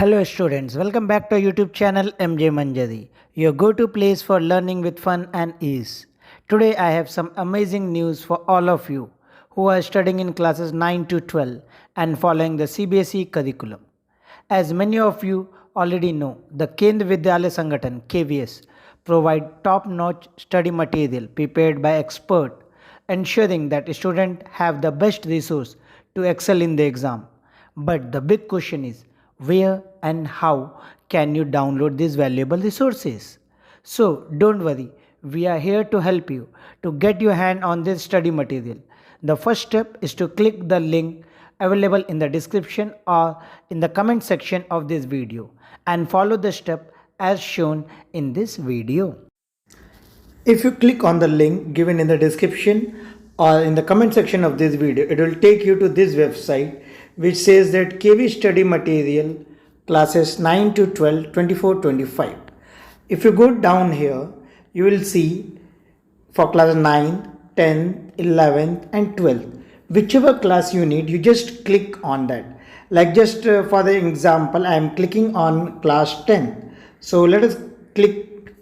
Hello students, welcome back to our YouTube channel MJ Manjari, your go-to place for learning with fun and ease. Today I have some amazing news for all of you who are studying in classes 9 to 12 and following the CBSE curriculum. As many of you already know, the Kendra Vidyalaya Sangathan KVS provide top-notch study material prepared by expert, ensuring that students have the best resource to excel in the exam. But the big question is, where and how can you download these valuable resources? So don't worry, we are here to help you to get your hand on this study material. The first step is to click the link available in the description or in the comment section of this video and follow the step as shown in this video. If you click on the link given in the description or in the comment section of this video, it will take you to this website which says that KV study material classes 9 to 12, 24, 25. If you go down here, you will see for class 9, 10, 11 and 12. Whichever class you need, you just click on that. Like just for the example, I am clicking on class 10. So let us click.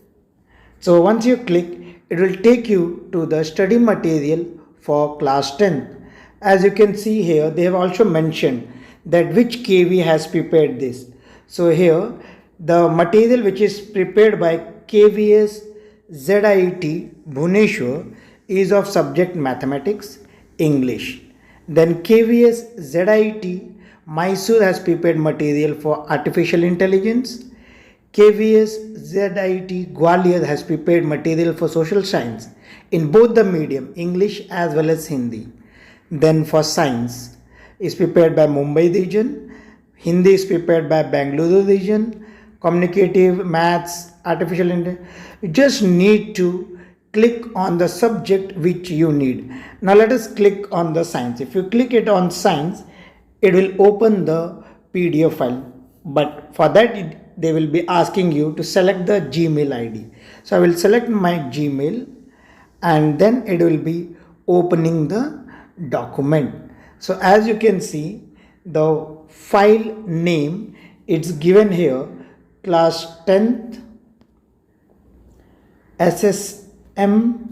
So once you click, it will take you to the study material for class 10. As you can see here, they have also mentioned that which KV has prepared this. So here, the material which is prepared by KVS ZIT Bhubaneswar is of subject mathematics, English. Then KVS ZIT Mysore has prepared material for artificial intelligence. KVS ZIT Gwalior has prepared material for social science in both the medium, English as well as Hindi. Then for science is prepared by Mumbai region, Hindi is prepared by Bangalore region, communicative, maths, artificial intelligence. You just need to click on the subject which you need. Now let us click on the science. If you click it on science, it will open the PDF file. But for that, they will be asking you to select the Gmail ID. So I will select my Gmail and then it will be opening the document. So as you can see, the file name, it's given here, class 10th SSM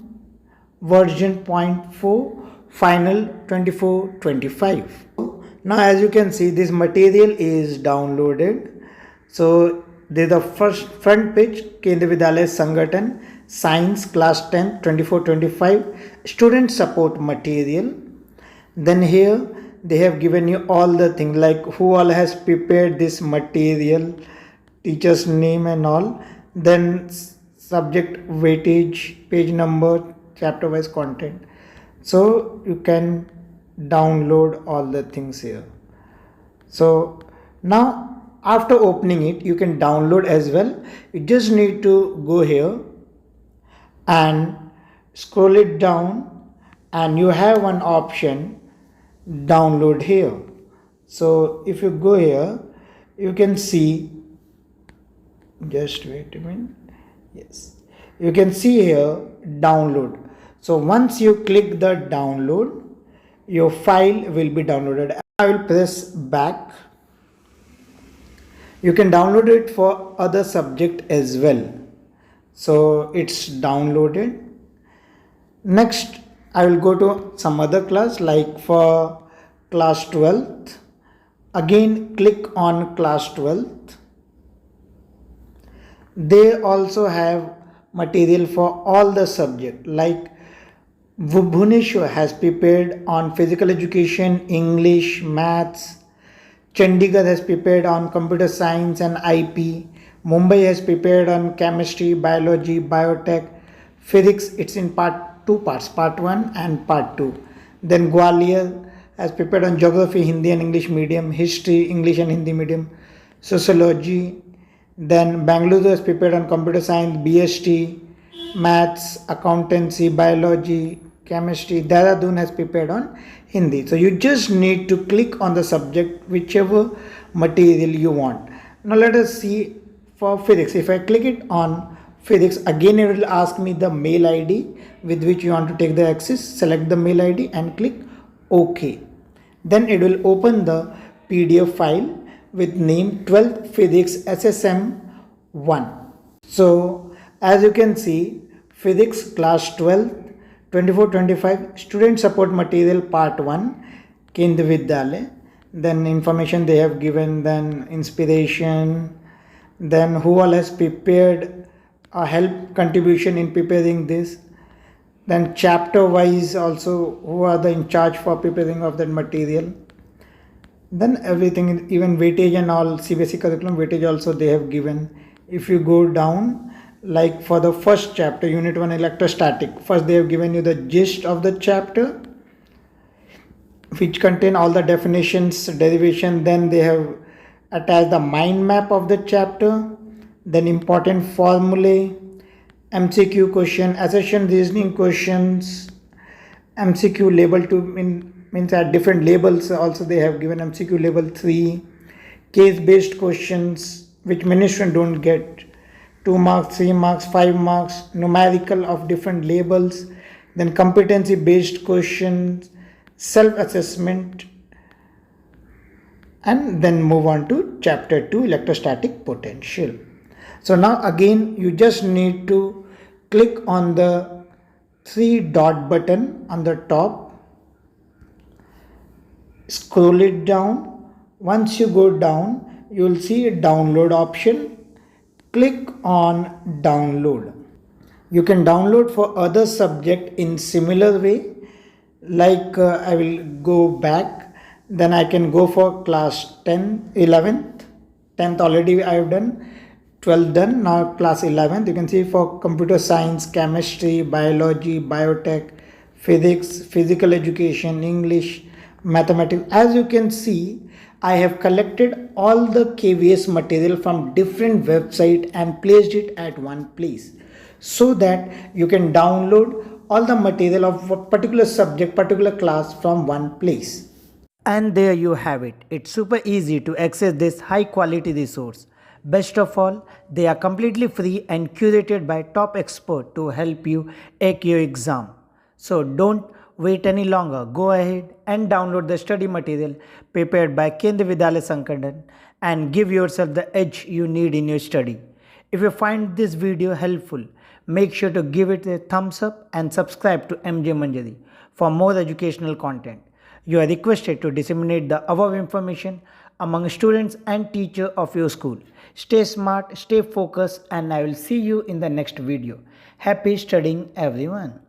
version 0.4 final 24-25. Now as you can see, this material is downloaded. So this is the first front page, Kendra Vidyalaya Sangathan Science class 10 24-25 student support material. Then here they have given you all the things like who all has prepared this material, teacher's name and all, then subject weightage, page number, chapter wise content. So you can download all the things here. So now after opening it, you can download as well. You just need to go here and scroll it down and you have one option, download here. So if you go here, you can see, just wait a minute, yes, you can see here download. So once you click the download, your file will be downloaded. I will press back. You can download it for other subject as well. So it's downloaded. Next I will go to some other class, like for class 12th. Again click on class 12th. They also have material for all the subject, like Bhubaneswar has prepared on physical education, English, maths. Chandigarh has prepared on computer science and IP. Mumbai has prepared on chemistry, biology, biotech, physics. It's in two parts, part 1 and part 2. Then Gwalior has prepared on geography, Hindi and English medium, history, English and Hindi medium, sociology. Then Bangalore has prepared on computer science, BST, maths, accountancy, biology, chemistry. Dehradun has prepared on Hindi. So you just need to click on the subject, whichever material you want. Now let us see for physics. If I click it on physics, again it will ask me the mail ID with which you want to take the access. Select the mail ID and click OK. Then it will open the PDF file with name 12th Physics SSM 1. So as you can see, Physics class 12 24-25 student support material part 1 Kendra Vidyalaya. Then information they have given, then inspiration, then who all has prepared a help contribution in preparing this, then chapter wise also who are the in charge for preparing of that material, then everything, even weightage and all CBSE curriculum weightage also they have given. If you go down, like for the first chapter unit 1 electrostatic, first they have given you the gist of the chapter which contain all the definitions, derivation, then they have attached the mind map of the chapter, then important formulae, MCQ question, assertion reasoning questions, MCQ label 2 means at different labels also they have given MCQ label 3, case based questions which many students don't get, 2 marks, 3 marks, 5 marks, numerical of different labels, then competency based questions, self-assessment, and then move on to chapter 2 electrostatic potential. So now again you just need to click on the 3 dot button on the top, scroll it down. Once you go down, you will see a download option. Click on download. You can download for other subject in similar way, like I will go back, then I can go for class 10, 11th, 10th already I have done, 12th done, now class 11th. You can see for computer science, chemistry, biology, biotech, physics, physical education, English, mathematics. As you can see, I have collected all the KVS material from different websites and placed it at one place, so that you can download all the material of a particular subject, particular class from one place. And there you have it. It's super easy to access this high quality resource. Best of all, they are completely free and curated by top expert to help you take your exam. So don't wait any longer. Go ahead and download the study material prepared by Kendra Vidyalaya Sankardan and give yourself the edge you need in your study. If you find this video helpful, make sure to give it a thumbs up and subscribe to MJ Manjari for more educational content. You are requested to disseminate the above information among students and teachers of your school. Stay smart, stay focused, and I will see you in the next video. Happy studying everyone.